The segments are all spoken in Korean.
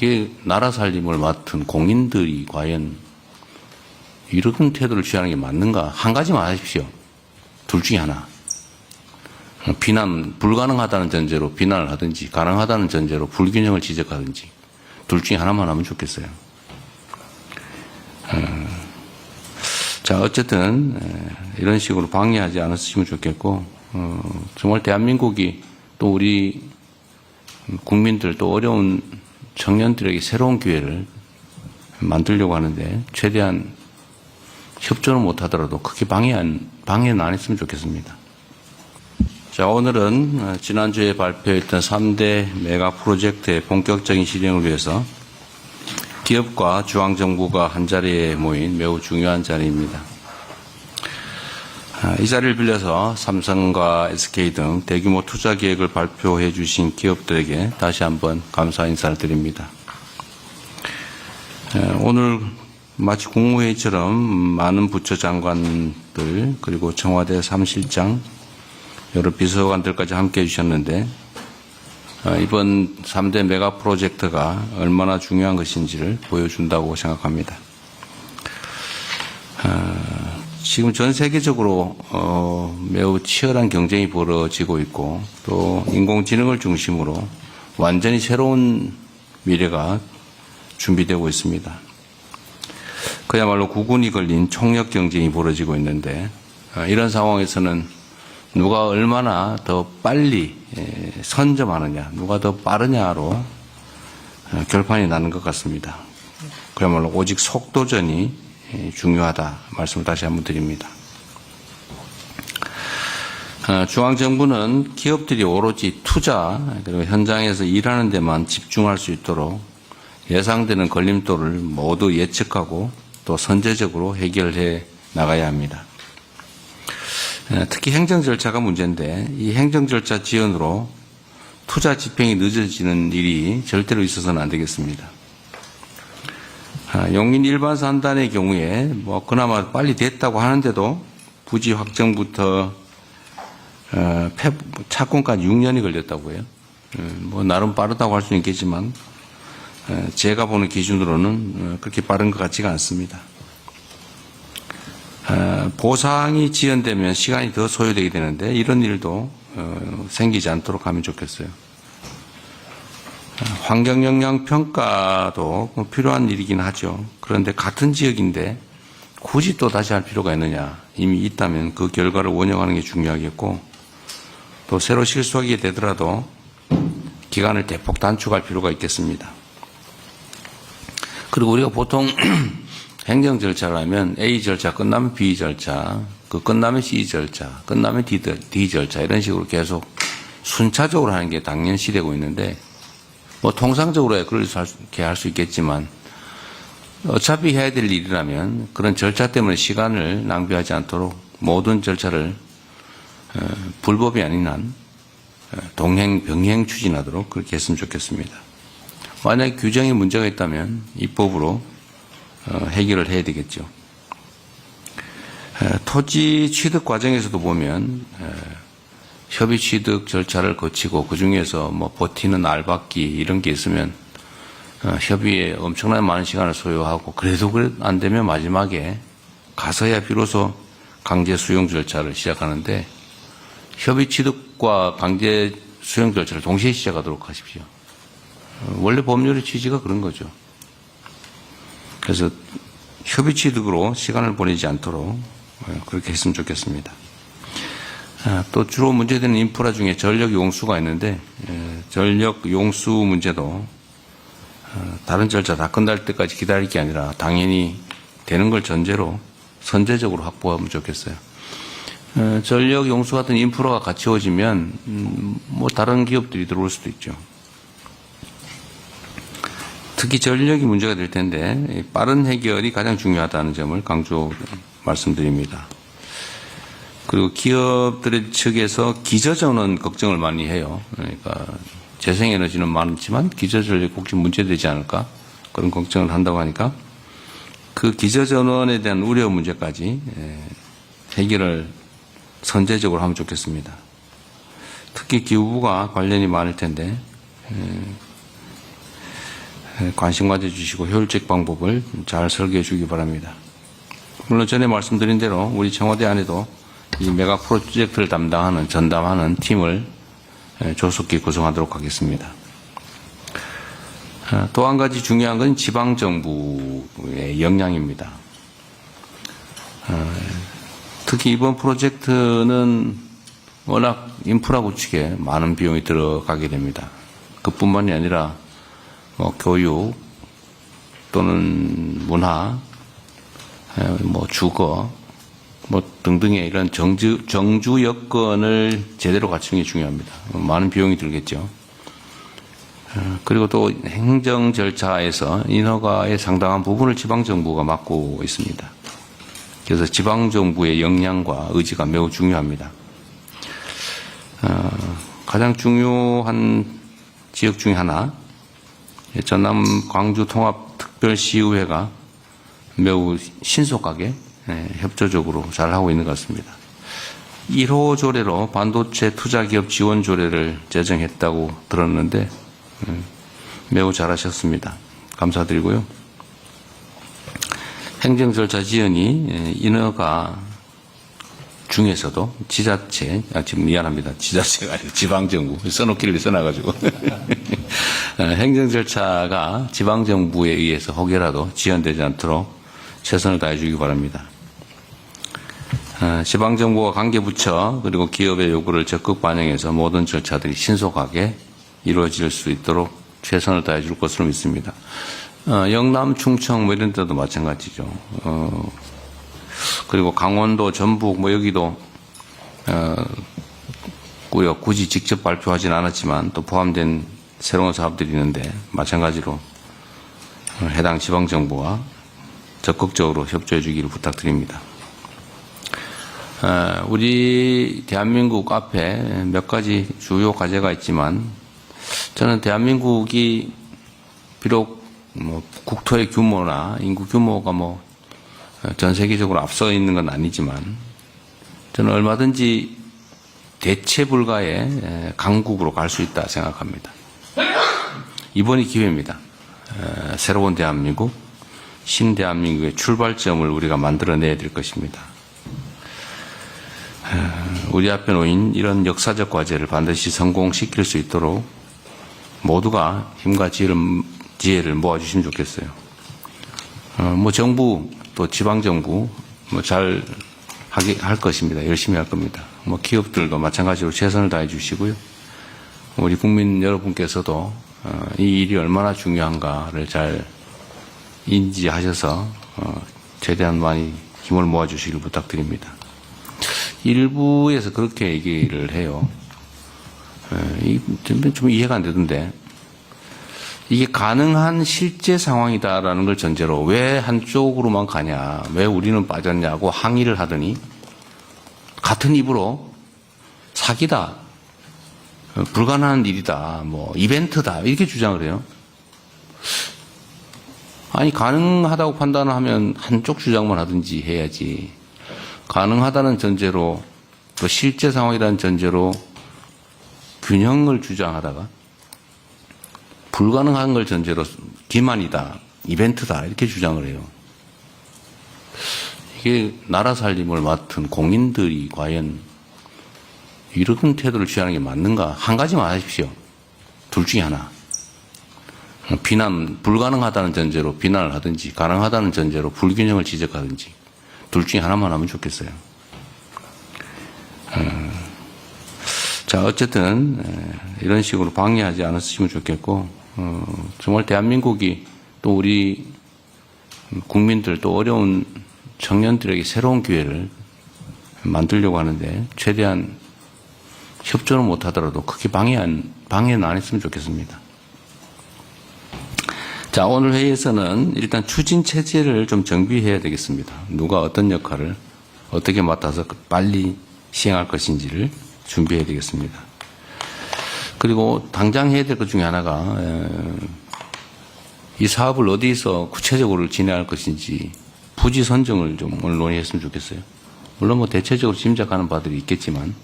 이게 나라 살림을 맡은 공인들이 과연 이런 태도를 취하는 게 맞는가? 한 가지만 하십시오. 둘 중에 하나. 비난, 불가능하다는 전제로 비난을 하든지, 가능하다는 전제로 불균형을 지적하든지, 둘 중에 하나만 하면 좋겠어요. 자, 어쨌든, 이런 식으로 방해하지 않았으면 좋겠고, 정말 대한민국이 또 우리 국민들 또 어려운 청년들에게 새로운 기회를 만들려고 하는데, 최대한 협조는 못하더라도 크게 방해는 안 했으면 좋겠습니다. 자, 오늘은 지난주에 발표했던 3대 메가 프로젝트의 본격적인 실행을 위해서 기업과 중앙정부가 한자리에 모인 매우 중요한 자리입니다. 이 자리를 빌려서 삼성과 SK 등 대규모 투자 계획을 발표해 주신 기업들에게 다시 한번 감사 인사를 드립니다. 오늘 마치 국무회의처럼 많은 부처 장관들 그리고 청와대 사무실장 여러 비서관들까지 함께해 주셨는데 이번 3대 메가 프로젝트가 얼마나 중요한 것인지를 보여준다고 생각합니다. 지금 전 세계적으로 매우 치열한 경쟁이 벌어지고 있고 또 인공지능을 중심으로 완전히 새로운 미래가 준비되고 있습니다. 그야말로 구군이 걸린 총력 경쟁이 벌어지고 있는데 이런 상황에서는 누가 얼마나 더 빨리 선점하느냐, 누가 더 빠르냐로 결판이 나는 것 같습니다. 그야말로 오직 속도전이 중요하다 말씀을 다시 한번 드립니다. 중앙정부는 기업들이 오로지 투자 그리고 현장에서 일하는 데만 집중할 수 있도록 예상되는 걸림돌을 모두 예측하고 또 선제적으로 해결해 나가야 합니다. 특히 행정 절차가 문제인데 이 행정 절차 지연으로 투자 집행이 늦어지는 일이 절대로 있어서는 안 되겠습니다. 용인 일반 산단의 경우에 뭐 그나마 빨리 됐다고 하는데도 부지 확정부터 착공까지 6년이 걸렸다고 해요. 뭐 나름 빠르다고 할 수는 있겠지만 제가 보는 기준으로는 그렇게 빠른 것 같지가 않습니다. 보상이 지연되면 시간이 더 소요되게 되는데 이런 일도 생기지 않도록 하면 좋겠어요. 환경영향평가도 필요한 일이긴 하죠. 그런데 같은 지역인데 굳이 또 다시 할 필요가 있느냐. 이미 있다면 그 결과를 원형하는 게 중요하겠고 또 새로 실수하게 되더라도 기간을 대폭 단축할 필요가 있겠습니다. 그리고 우리가 보통 행정 절차를 하면 A 절차 끝나면 B 절차, 그 끝나면 C 절차, 끝나면 D 절차 이런 식으로 계속 순차적으로 하는 게 당연시되고 있는데 뭐 통상적으로 그렇게 할 수 있겠지만 어차피 해야 될 일이라면 그런 절차 때문에 시간을 낭비하지 않도록 모든 절차를 불법이 아닌 한 동행, 병행 추진하도록 그렇게 했으면 좋겠습니다. 만약에 규정에 문제가 있다면 입법으로 해결을 해야 되겠죠. 토지 취득 과정에서도 보면 협의 취득 절차를 거치고 그중에서 뭐 버티는 알박기 이런 게 있으면 협의에 엄청나게 많은 시간을 소요하고 그래도 안 되면 마지막에 가서야 비로소 강제 수용 절차를 시작하는데 협의 취득과 강제 수용 절차를 동시에 시작하도록 하십시오. 원래 법률의 취지가 그런 거죠. 그래서 협의 취득으로 시간을 보내지 않도록 그렇게 했으면 좋겠습니다. 또 주로 문제되는 인프라 중에 전력 용수가 있는데 전력 용수 문제도 다른 절차 다 끝날 때까지 기다릴 게 아니라 당연히 되는 걸 전제로 선제적으로 확보하면 좋겠어요. 전력 용수 같은 인프라가 갖추어지면 뭐 다른 기업들이 들어올 수도 있죠. 특히 전력이 문제가 될 텐데 빠른 해결이 가장 중요하다는 점을 강조 말씀드립니다. 그리고 기업들의 측에서 기저전원 걱정을 많이 해요. 그러니까 재생에너지는 많지만 기저전력이 혹시 문제되지 않을까 그런 걱정을 한다고 하니까 그 기저전원에 대한 우려 문제까지 해결을 선제적으로 하면 좋겠습니다. 특히 기후부가 관련이 많을 텐데 관심 가져주시고 효율적 방법을 잘 설계해 주기 바랍니다. 물론 전에 말씀드린 대로 우리 청와대 안에도 이 메가 프로젝트를 전담하는 팀을 조속히 구성하도록 하겠습니다. 또 한 가지 중요한 건 지방정부의 역량입니다. 특히 이번 프로젝트는 워낙 인프라 구축에 많은 비용이 들어가게 됩니다. 그뿐만이 아니라 교육 또는 문화, 주거 등등의 이런 정주 여건을 제대로 갖추는 게 중요합니다. 많은 비용이 들겠죠. 그리고 또 행정 절차에서 인허가의 상당한 부분을 지방정부가 맡고 있습니다. 그래서 지방정부의 역량과 의지가 매우 중요합니다. 가장 중요한 지역 중에 하나, 전남 광주 통합특별시의회가 매우 신속하게 협조적으로 잘 하고 있는 것 같습니다. 1호 조례로 반도체 투자기업 지원 조례를 제정했다고 들었는데 매우 잘하셨습니다. 감사드리고요. 행정 절차 지연이 인허가 중에서도 지금 미안합니다. 지자체가 아니고 지방정부 써놓기를 써놔가지고 행정 절차가 지방정부에 의해서 혹여라도 지연되지 않도록 최선을 다해주기 바랍니다. 지방정부와 관계부처 그리고 기업의 요구를 적극 반영해서 모든 절차들이 신속하게 이루어질 수 있도록 최선을 다해줄 것으로 믿습니다. 영남, 충청 이런 데도 마찬가지죠. 그리고 강원도, 전북 여기도 굳이 직접 발표하진 않았지만 또 포함된 새로운 사업들이 있는데 마찬가지로 해당 지방정부와 적극적으로 협조해 주기를 부탁드립니다. 우리 대한민국 앞에 몇 가지 주요 과제가 있지만 저는 대한민국이 비록 국토의 규모나 인구 규모가 전 세계적으로 앞서 있는 건 아니지만 저는 얼마든지 대체 불가의 강국으로 갈 수 있다 생각합니다. 이번이 기회입니다. 새로운 대한민국, 신대한민국의 출발점을 우리가 만들어내야 될 것입니다. 우리 앞에 놓인 이런 역사적 과제를 반드시 성공시킬 수 있도록 모두가 힘과 지혜를 모아주시면 좋겠어요. 정부 또 지방정부 잘 할 것입니다. 열심히 할 겁니다. 기업들도 마찬가지로 최선을 다해 주시고요. 우리 국민 여러분께서도 이 일이 얼마나 중요한가를 잘 인지하셔서 최대한 많이 힘을 모아 주시길 부탁드립니다. 일부에서 그렇게 얘기를 해요. 좀 이해가 안 되던데 이게 가능한 실제 상황이다라는 걸 전제로 왜 한쪽으로만 가냐, 왜 우리는 빠졌냐고 항의를 하더니 같은 입으로 사기다, 불가능한 일이다, 이벤트다 이렇게 주장을 해요. 아니 가능하다고 판단하면 한쪽 주장만 하든지 해야지. 가능하다는 전제로 또 실제 상황이라는 전제로 균형을 주장하다가 불가능한 걸 전제로 기만이다, 이벤트다 이렇게 주장을 해요. 이게 나라 살림을 맡은 공인들이 과연 이런 태도를 취하는 게 맞는가? 한 가지만 하십시오. 둘 중에 하나. 불가능하다는 전제로 비난을 하든지 가능하다는 전제로 불균형을 지적하든지 둘 중에 하나만 하면 좋겠어요. 자, 어쨌든 이런 식으로 방해하지 않았으면 좋겠고 정말 대한민국이 또 우리 국민들 또 어려운 청년들에게 새로운 기회를 만들려고 하는데 최대한 협조는 못하더라도 크게 방해는 안 했으면 좋겠습니다. 자, 오늘 회의에서는 일단 추진 체제를 좀 정비해야 되겠습니다. 누가 어떤 역할을 어떻게 맡아서 빨리 시행할 것인지를 준비해야 되겠습니다. 그리고 당장 해야 될 것 중에 하나가 이 사업을 어디서 구체적으로 진행할 것인지 부지 선정을 좀 오늘 논의했으면 좋겠어요. 물론 대체적으로 짐작하는 바들이 있겠지만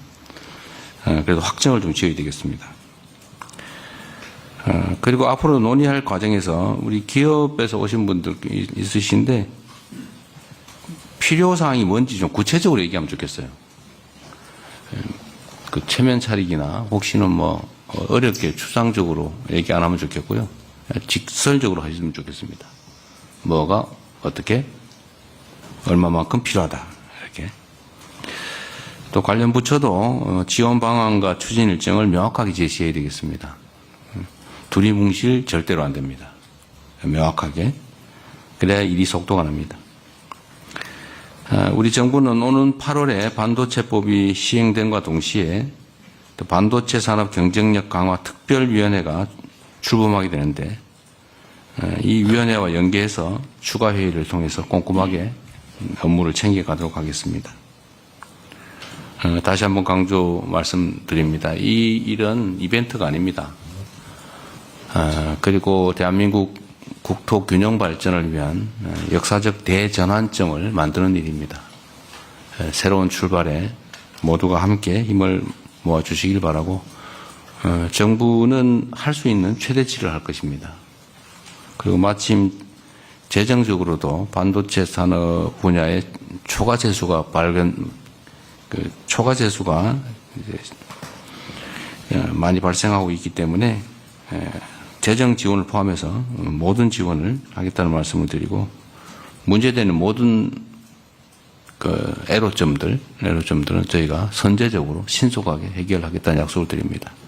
그래도 확정을 좀 지어야 되겠습니다. 그리고 앞으로 논의할 과정에서 우리 기업에서 오신 분들 있으신데 필요사항이 뭔지 좀 구체적으로 얘기하면 좋겠어요. 그 체면 차리기나 혹시는 뭐 어렵게 추상적으로 얘기 안 하면 좋겠고요. 직설적으로 하시면 좋겠습니다. 뭐가 어떻게 얼마만큼 필요하다 이렇게. 또 관련 부처도 지원 방안과 추진 일정을 명확하게 제시해야 되겠습니다. 두리뭉실 절대로 안 됩니다. 명확하게. 그래야 일이 속도가 납니다. 우리 정부는 오는 8월에 반도체법이 시행됨과 동시에 또 반도체 산업 경쟁력 강화 특별위원회가 출범하게 되는데 이 위원회와 연계해서 추가 회의를 통해서 꼼꼼하게 업무를 챙겨가도록 하겠습니다. 다시 한번 강조 말씀드립니다. 이 일은 이벤트가 아닙니다. 그리고 대한민국 국토 균형 발전을 위한 역사적 대전환점을 만드는 일입니다. 새로운 출발에 모두가 함께 힘을 모아주시길 바라고 정부는 할 수 있는 최대치를 할 것입니다. 그리고 마침 재정적으로도 반도체 산업 분야의 초과 재수가 많이 발생하고 있기 때문에 재정 지원을 포함해서 모든 지원을 하겠다는 말씀을 드리고 문제되는 모든 애로점들은 저희가 선제적으로 신속하게 해결하겠다는 약속을 드립니다.